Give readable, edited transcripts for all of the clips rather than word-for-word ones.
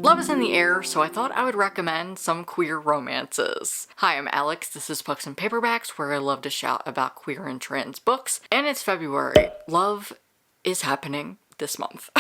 Love is in the air, so I thought I would recommend some queer romances. Hi, I'm Alex, this is Books and Paperbacks, where I love to shout about queer and trans books, and it's February. Love is happening this month.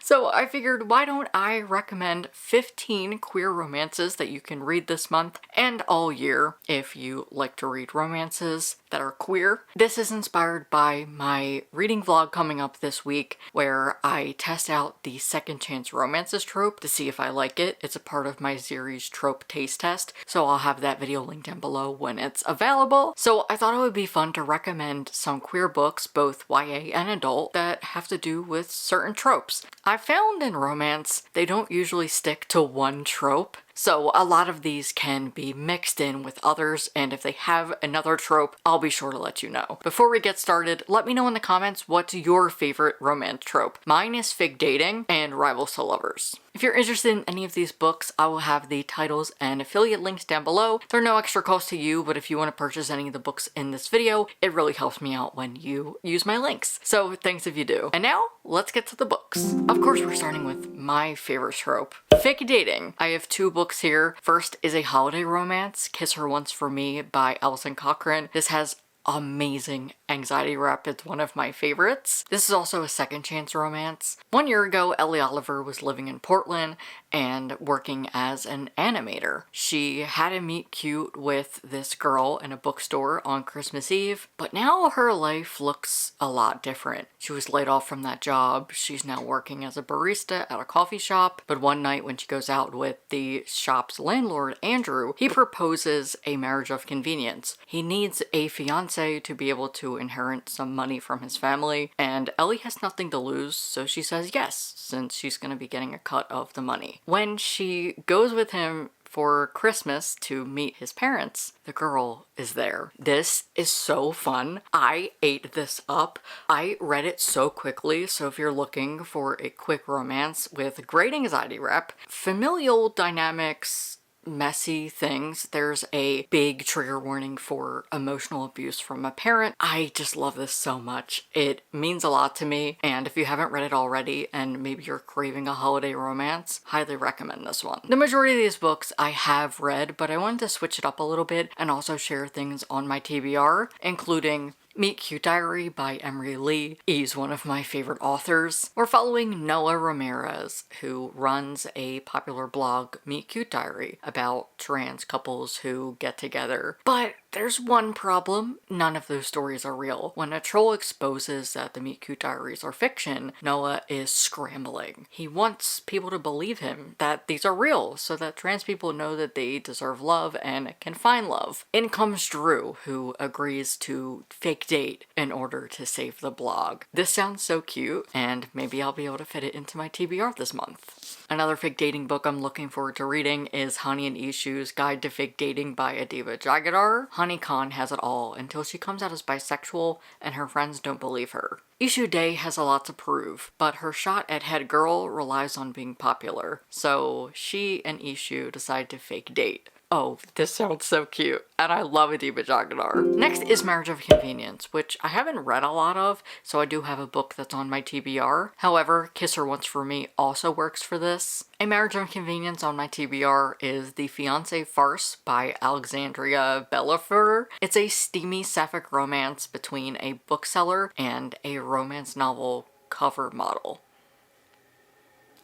So I figured, why don't I recommend 15 queer romances that you can read this month and all year if you like to read romances that are queer. This is inspired by my reading vlog coming up this week, where I test out the second chance romances trope to see if I like it. It's a part of my series Trope taste test, so I'll have that video linked down below when it's available. So I thought it would be fun to recommend some queer books, both YA and adult, that have to do with certain tropes. I found in romance, they don't usually stick to one trope. So a lot of these can be mixed in with others, and if they have another trope, I'll be sure to let you know. Before we get started, let me know in the comments what's your favorite romance trope. Mine is fake dating and rivals to lovers. If you're interested in any of these books, I will have the titles and affiliate links down below. They're no extra cost to you, but if you want to purchase any of the books in this video, it really helps me out when you use my links. So thanks if you do. And now, let's get to the books. Of course, we're starting with my favorite trope, fake dating. I have two books here. First is a holiday romance, Kiss Her Once for Me by Alison Cochrane. This has amazing anxiety rep. It's one of my favorites. This is also a second chance romance. 1 year ago, Ellie Oliver was living in Portland and working as an animator. She had a meet cute with this girl in a bookstore on Christmas Eve, but now her life looks a lot different. She was laid off from that job. She's now working as a barista at a coffee shop, but one night when she goes out with the shop's landlord, Andrew, he proposes a marriage of convenience. He needs a fiance to be able to inherit some money from his family, and Ellie has nothing to lose, so she says yes, since she's going to be getting a cut of the money. When she goes with him for Christmas to meet his parents, the girl is there. This is so fun. I ate this up. I read it so quickly, so if you're looking for a quick romance with great anxiety rep, familial dynamics, messy things, there's a big trigger warning for emotional abuse from a parent. I just love this so much. It means a lot to me, and if you haven't read it already and maybe you're craving a holiday romance, highly recommend this one. The majority of these books I have read, but I wanted to switch it up a little bit and also share things on my TBR, including Meet Cute Diary by Emery Lee. He's one of my favorite authors. We're following Noah Ramirez, who runs a popular blog, Meet Cute Diary, about trans couples who get together. But there's one problem. None of those stories are real. When a troll exposes that the Meet Cute Diaries are fiction, Noah is scrambling. He wants people to believe him that these are real, so that trans people know that they deserve love and can find love. In comes Drew, who agrees to fake date in order to save the blog. This sounds so cute, and maybe I'll be able to fit it into my TBR this month. Another fake dating book I'm looking forward to reading is Honey and Ishu's Guide to Fake Dating by Adiba Jagadar. Honey Khan has it all until she comes out as bisexual and her friends don't believe her. Ishu Day has a lot to prove, but her shot at head girl relies on being popular, so she and Ishu decide to fake date. Oh, this sounds so cute, and I love Adiba Jagadar. Next is Marriage of Convenience, which I haven't read a lot of, so I do have a book that's on my TBR. However, Kiss Her Once for Me also works for this. A Marriage of Convenience on my TBR is The Fiancé Farce by Alexandria Bellafer. It's a steamy sapphic romance between a bookseller and a romance novel cover model.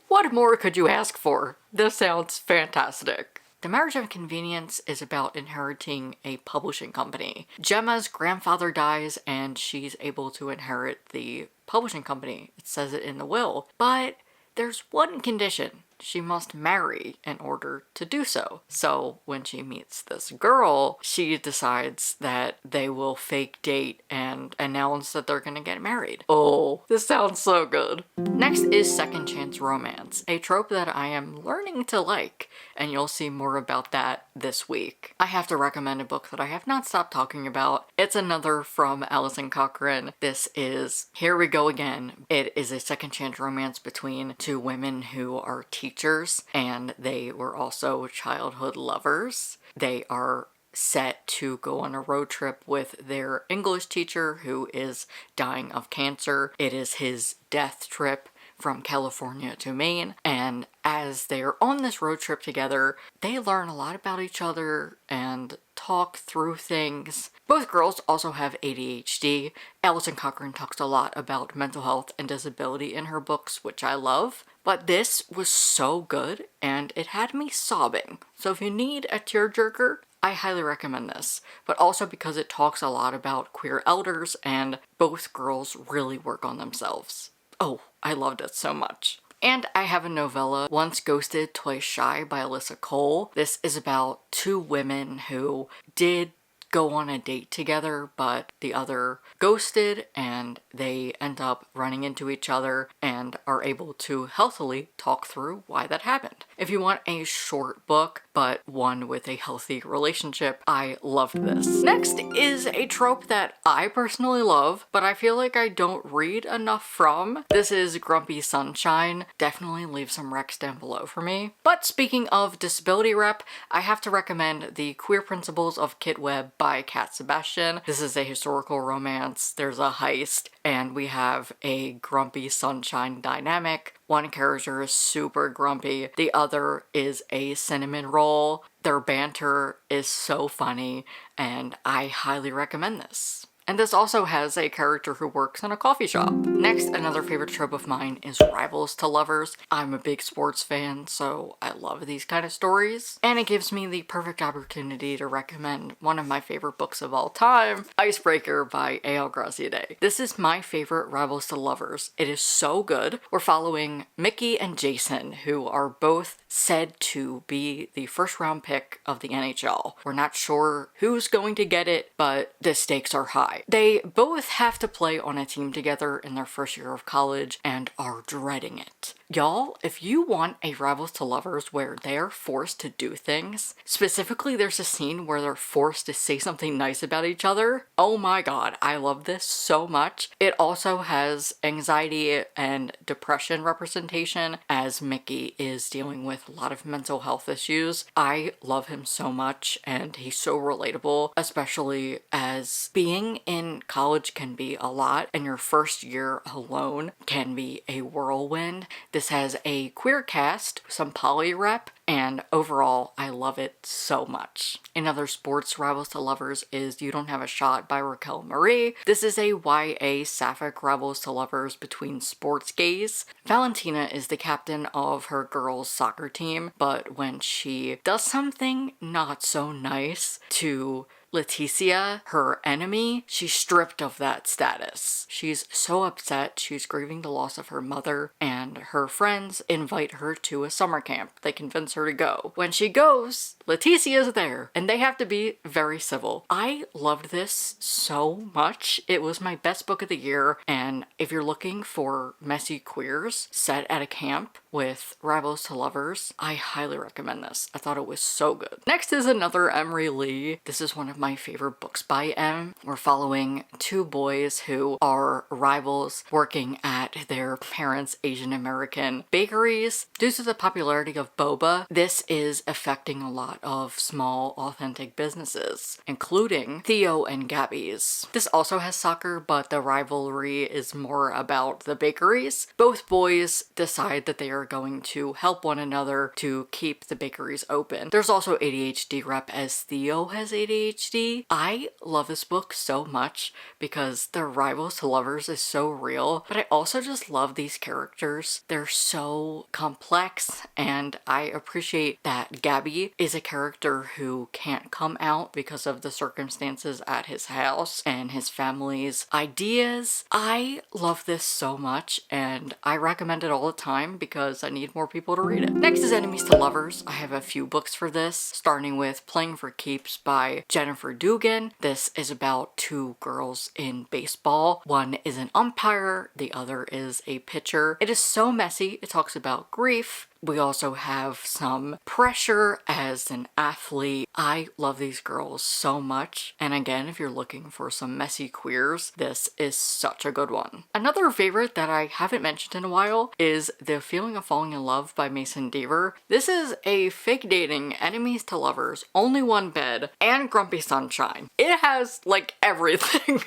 What more could you ask for? This sounds fantastic. The Marriage of Convenience is about inheriting a publishing company. Gemma's grandfather dies and she's able to inherit the publishing company. It says it in the will. But there's one condition. She must marry in order to do so. So when she meets this girl, she decides that they will fake date and announce that they're gonna get married. Oh, this sounds so good. Next is second chance romance, a trope that I am learning to like, and you'll see more about that this week. I have to recommend a book that I have not stopped talking about. It's another from Alison Cochrane. This is Here We Go Again. It is a second chance romance between two women who are teachers, and they were also childhood lovers. They are set to go on a road trip with their English teacher who is dying of cancer. It is his death trip from California to Maine, and as they're on this road trip together, they learn a lot about each other and talk through things. Both girls also have ADHD. Alison Cochrane talks a lot about mental health and disability in her books, which I love. But this was so good, and it had me sobbing. So if you need a tearjerker, I highly recommend this. But also because it talks a lot about queer elders, and both girls really work on themselves. Oh, I loved it so much. And I have a novella, Once Ghosted, Twice Shy by Alyssa Cole. This is about two women who did go on a date together, but the other ghosted, and they end up running into each other and are able to healthily talk through why that happened. If you want a short book, but one with a healthy relationship, I loved this. Next is a trope that I personally love, but I feel like I don't read enough from. This is Grumpy Sunshine. Definitely leave some recs down below for me. But speaking of disability rep, I have to recommend The Queer Principles of Kit Webb by Cat Sebastian. This is a historical romance. There's a heist, and we have a grumpy sunshine dynamic. One character is super grumpy, the other is a cinnamon roll. Their banter is so funny, and I highly recommend this. And this also has a character who works in a coffee shop. Next, another favorite trope of mine is rivals to lovers. I'm a big sports fan, so I love these kind of stories. And it gives me the perfect opportunity to recommend one of my favorite books of all time, Icebreaker by A.L. Graciade. This is my favorite rivals to lovers. It is so good. We're following Mickey and Jason, who are both said to be the first round pick of the NHL. We're not sure who's going to get it, but the stakes are high. They both have to play on a team together in their first year of college and are dreading it. Y'all, if you want a rivals to lovers where they're forced to do things, specifically there's a scene where they're forced to say something nice about each other, oh my god, I love this so much. It also has anxiety and depression representation as Mickey is dealing with a lot of mental health issues. I love him so much, and he's so relatable, especially as being in college can be a lot, and your first year alone can be a whirlwind. This has a queer cast, some poly rep, and overall, I love it so much. In other sports rivals to lovers is You Don't Have a Shot by Raquel Marie. This is a YA sapphic rivals to lovers between sports gays. Valentina is the captain of her girls' soccer team, but when she does something not so nice to Leticia, her enemy, she's stripped of that status. She's so upset, she's grieving the loss of her mother, and her friends invite her to a summer camp. They convince her to go. When she goes, Leticia is there, and they have to be very civil. I loved this so much. It was my best book of the year, and if you're looking for messy queers set at a camp with rivals to lovers, I highly recommend this. I thought it was so good. Next is another Emery Lee. This is one of my favorite books by M. We're following two boys who are rivals working at their parents' Asian American bakeries. Due to the popularity of boba, this is affecting a lot of small, authentic businesses, including Theo and Gabby's. This also has soccer, but the rivalry is more about the bakeries. Both boys decide that they are going to help one another to keep the bakeries open. There's also ADHD rep as Theo has ADHD. I love this book so much because the rivals to lovers is so real, but I also just love these characters. They're so complex, and I appreciate that Gabby is a character who can't come out because of the circumstances at his house and his family's ideas. I love this so much, and I recommend it all the time because I need more people to read it. Next is Enemies to Lovers. I have a few books for this, starting with Playing for Keeps by Jennifer Dugan. This is about two girls in baseball. One is an umpire, the other is a pitcher. It is so messy. It talks about grief, we also have some pressure as an athlete. I love these girls so much. And again, if you're looking for some messy queers, this is such a good one. Another favorite that I haven't mentioned in a while is The Feeling of Falling in Love by Mason Deaver. This is a fake dating, enemies to lovers, only one bed, and grumpy sunshine. It has like everything.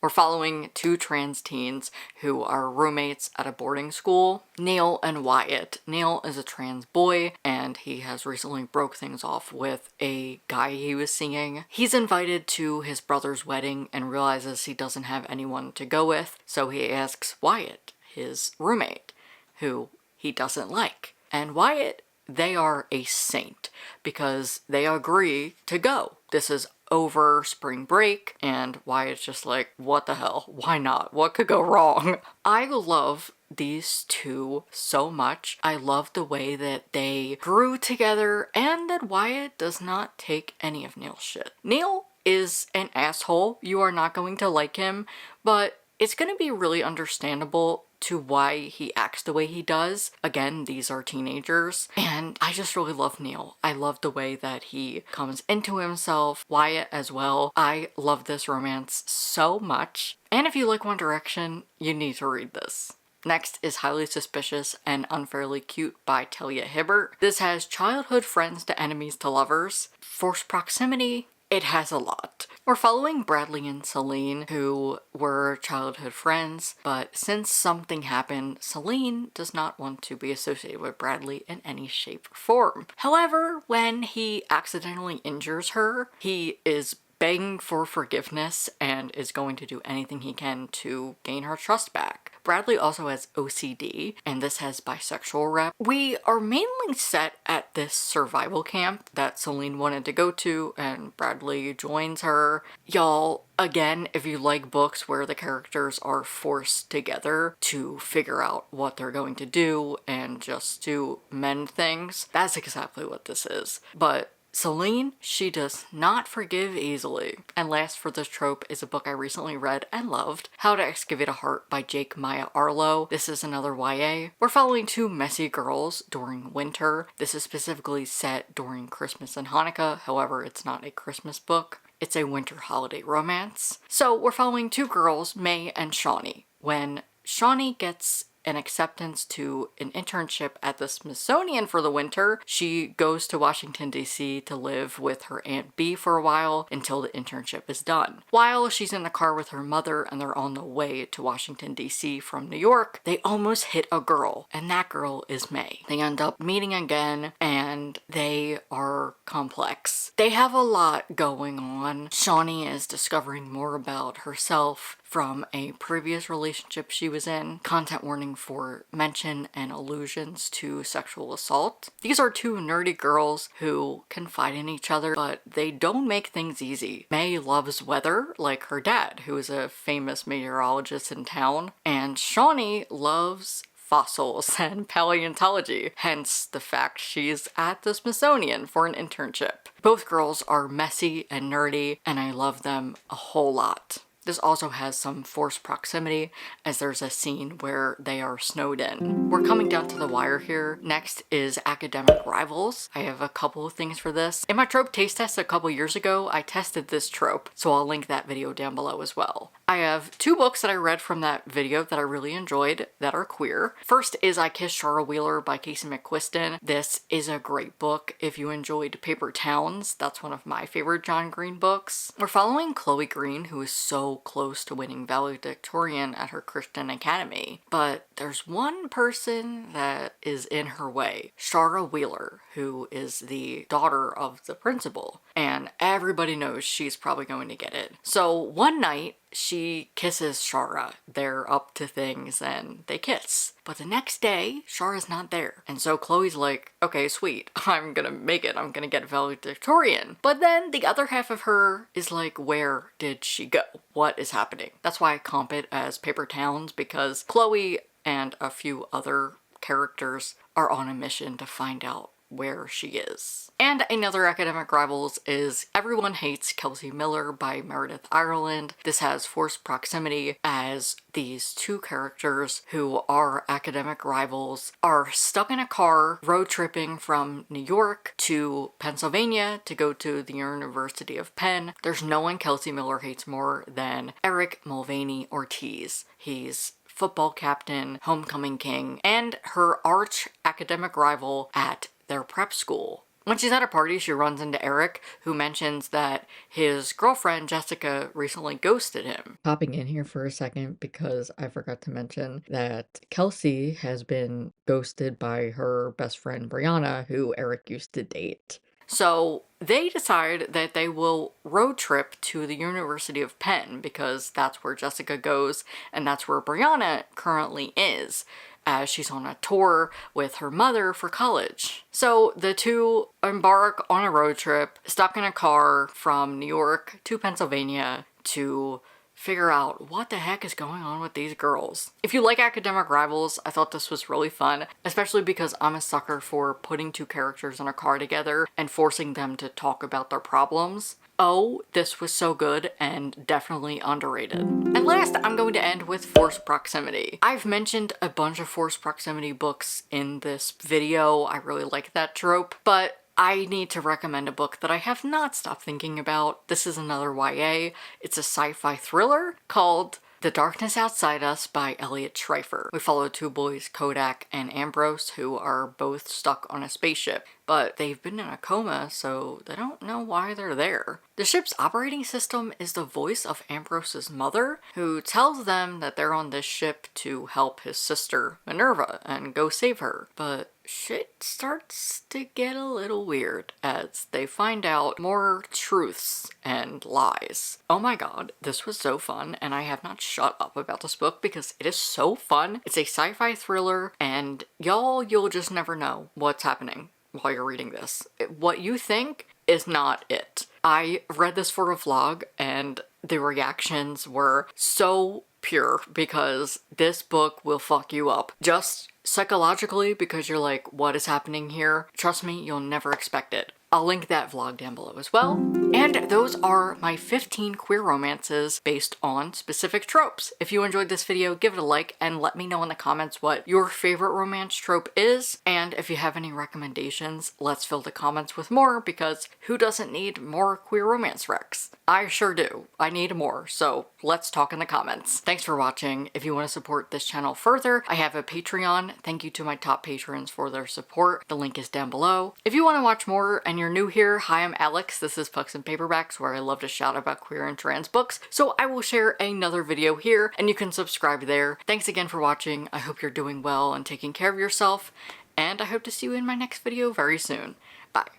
We're following two trans teens who are roommates at a boarding school, Neil and Wyatt. Neil is a trans boy and he has recently broke things off with a guy he was seeing. He's invited to his brother's wedding and realizes he doesn't have anyone to go with, so he asks Wyatt, his roommate, who he doesn't like. And Wyatt, they are a saint because they agree to go. This is over spring break and Wyatt's just like, what the hell? Why not? What could go wrong? I love these two so much. I love the way that they grew together and that Wyatt does not take any of Neil's shit. Neil is an asshole. You are not going to like him, but it's going to be really understandable to why he acts the way he does. Again, these are teenagers, and I just really love Neil. I love the way that he comes into himself, Wyatt as well. I love this romance so much, and if you like One Direction, you need to read this. Next is Highly Suspicious and Unfairly Cute by Talia Hibbert. This has childhood friends to enemies to lovers, forced proximity. It has a lot. We're following Bradley and Celine, who were childhood friends, but since something happened, Celine does not want to be associated with Bradley in any shape or form. However, when he accidentally injures her, he is begging for forgiveness and is going to do anything he can to gain her trust back. Bradley also has OCD, and this has bisexual rep. We are mainly set at this survival camp that Celine wanted to go to, and Bradley joins her. Y'all, again, if you like books where the characters are forced together to figure out what they're going to do and just to mend things, that's exactly what this is. But Celine, she does not forgive easily. And last for this trope is a book I recently read and loved, How to Excavate a Heart by Jake Maya Arlo. This is another YA. We're following two messy girls during winter. This is specifically set during Christmas and Hanukkah, however, it's not a Christmas book. It's a winter holiday romance. So we're following two girls, May and Shawnee. When Shawnee gets an acceptance to an internship at the Smithsonian for the winter, she goes to Washington, D.C. to live with her Aunt Bee for a while until the internship is done. While she's in the car with her mother and they're on the way to Washington, D.C. from New York, they almost hit a girl, and that girl is May. They end up meeting again, and they are complex. They have a lot going on. Shawnee is discovering more about herself from a previous relationship she was in. Content warning for mention and allusions to sexual assault. These are two nerdy girls who confide in each other, but they don't make things easy. May loves weather, like her dad, who is a famous meteorologist in town, and Shawnee loves fossils and paleontology, hence the fact she's at the Smithsonian for an internship. Both girls are messy and nerdy, and I love them a whole lot. This also has some forced proximity, as there's a scene where they are snowed in. We're coming down to the wire here. Next is Academic Rivals. I have a couple of things for this. In my trope taste test a couple years ago, I tested this trope, so I'll link that video down below as well. I have two books that I read from that video that I really enjoyed that are queer. First is I Kissed Shara Wheeler by Casey McQuiston. This is a great book if you enjoyed Paper Towns. That's one of my favorite John Green books. We're following Chloe Green, who is so close to winning valedictorian at her Christian academy, but there's one person that is in her way. Shara Wheeler, who is the daughter of the principal, and everybody knows she's probably going to get it. So one night, she kisses Shara. They're up to things and they kiss. But the next day, Shara's not there. And so Chloe's like, okay, sweet, I'm gonna make it. I'm gonna get valedictorian. But then the other half of her is like, where did she go? What is happening? That's why I comp it as Paper Towns, because Chloe and a few other characters are on a mission to find out where she is. And another academic rivals is Everyone Hates Kelsey Miller by Meredith Ireland. This has forced proximity as these two characters who are academic rivals are stuck in a car road tripping from New York to Pennsylvania to go to the University of Penn. There's no one Kelsey Miller hates more than Eric Mulvaney Ortiz. He's football captain, homecoming king, and her arch academic rival at their prep school. When she's at a party, she runs into Eric, who mentions that his girlfriend, Jessica, recently ghosted him. Popping in here for a second because I forgot to mention that Kelsey has been ghosted by her best friend, Brianna, who Eric used to date. So they decide that they will road trip to the University of Penn because that's where Jessica goes and that's where Brianna currently is, as she's on a tour with her mother for college. So the two embark on a road trip, stuck in a car from New York to Pennsylvania to figure out what the heck is going on with these girls. If you like academic rivals, I thought this was really fun, especially because I'm a sucker for putting two characters in a car together and forcing them to talk about their problems. Oh, this was so good and definitely underrated. And last, I'm going to end with forced proximity. I've mentioned a bunch of forced proximity books in this video. I really like that trope, but I need to recommend a book that I have not stopped thinking about. This is another YA. It's a sci-fi thriller called The Darkness Outside Us by Elliot Schreifer. We follow two boys, Kodak and Ambrose, who are both stuck on a spaceship, but they've been in a coma, so they don't know why they're there. The ship's operating system is the voice of Ambrose's mother, who tells them that they're on this ship to help his sister, Minerva, and go save her. But shit starts to get a little weird as they find out more truths and lies. Oh my god, this was so fun, and I have not shut up about this book because it is so fun. It's a sci-fi thriller, and you'll just never know what's happening while you're reading this. What you think is not it. I read this for a vlog, and the reactions were so pure because this book will fuck you up. Just psychologically, because you're like, what is happening here? Trust me, you'll never expect it. I'll link that vlog down below as well. And those are my 15 queer romances based on specific tropes. If you enjoyed this video, give it a like and let me know in the comments what your favorite romance trope is. And if you have any recommendations, let's fill the comments with more, because who doesn't need more queer romance recs? I sure do. I need more, so let's talk in the comments. Thanks for watching. If you want to support this channel further, I have a Patreon. Thank you to my top patrons for their support. The link is down below. If you want to watch more and you're new here, hi, I'm Alex. This is Pucks and Paperbacks, where I love to shout about queer and trans books, so I will share another video here and you can subscribe there. Thanks again for watching. I hope you're doing well and taking care of yourself, and I hope to see you in my next video very soon. Bye.